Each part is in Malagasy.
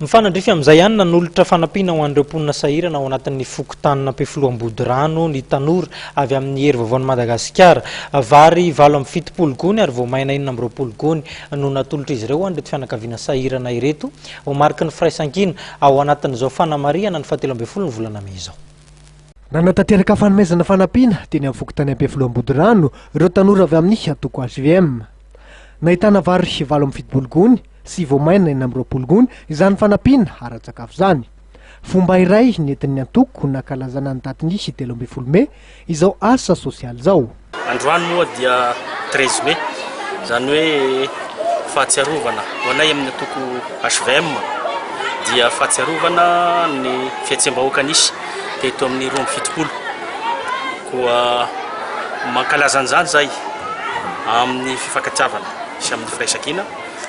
Mifanandrify amin'izay ihany nanolotra fanampiana ho an'ireo mponina sahirana ao anatin'ny fokotanina Ampefiloam-Body-rano ny tanora avy amin'ny hery vaovaon'i Madagasikara. Vary 7 gony ary vao maina 20 gony no natolotra izy ireo an'ireto fianakaviana sahirana ireto ho mariky ny firaisan-kina ao anatin'izao fanamariana ny 17 ny volana May izao. Nanatanteraka fanomezana fanampiana teny amin'ny fokotany Ampefiloam-Body-rano ireo tanora avy amin'ny atoko HVM. Nahitana vary 7 gony sy voamaina 20 gony izany fanampiana ara-tsakafo zany. Fomba iray nentin'ny antoko nakalazana ny datin'ny 13 May izao asa sosialy izao. Androany moa dia 13 May, zany hoe fahatsiarovana ho anay amin'ny antoko HVM dia fahatsiarovana ny fihetsembahoaka nisy teto amin'ny 27 koa mankalaza an'izany zay amin'ny fifankatiavana sy amin'ny firaisan-kina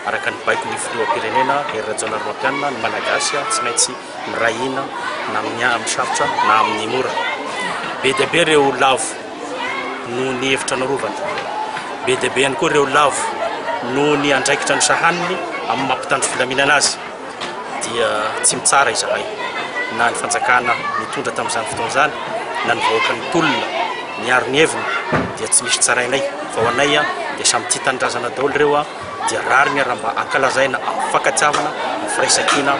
araka ny baiko ny filoham-pirenena Hery Rajaonarimampianina ny Malagasy tsy maintsy mirahina na amin'ny sarotra na amin'ny mora. Be dia be ireo lavo no ny hevitra narovana, be dia be ihany koa ireo lavo no ny andraikitra ny sahaniny amin'ny mampitandro filaminana azy dia tsy mitsara izahay na ny fanjakana mitondra tamin'izany fotoana izany na ny vahoaka ny tolona miaro ny heviny dia tsy misy tsarainay fa ho anay dia samy tia tanindrazana daholo ireo dia rariny raha mba ankalazaina amin'ny fankatiavana ny firaisan-kina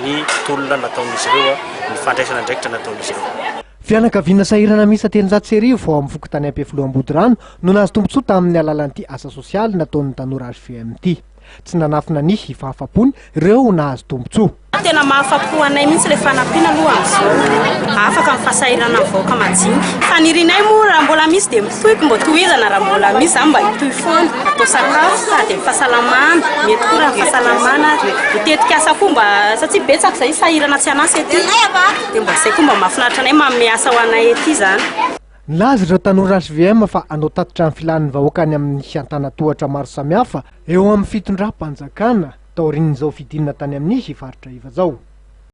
ny tolona nataon'izy ireo ny fandraisana andraikitra nataon'izy ireo. Fianakaviana sahirana misy 710 ao amin'ny fokotany Ampefiloam-Body-rano no nahazo tombontsoa tamin'ny alalan'ity asa sosialy nataon'ny tanora HVM ity. Tsy nanafina ny fahafapony ireo nahazo tombontsoa. Tena mahafapo anay mihitsy le fanampiana aloha amin'izao. Afaka mifasahirana amin'ny vahoaka majinika. Fanirinay moa raha mbola misy dia mitohiko mba tohizana raha mbola misy zany mba hitohy foana. Atao sakafo ka dia fahasalamana, mety koa raha fahasalamana. Mitetika asa koa mba satria betsaka izay sahirana tsy anasy ety. Dia mba izay koa mba mahafinaritra anay manome asa ho anay ety zany. Nilaza ireo tanora HVM fa anao tatitra ny filan'ny vahoaka any amin'ny antanatohatra maro samihafa eo amin'ny fitondram-panjakana taorian'izao fidinina tany amin'ny faritra iva zao.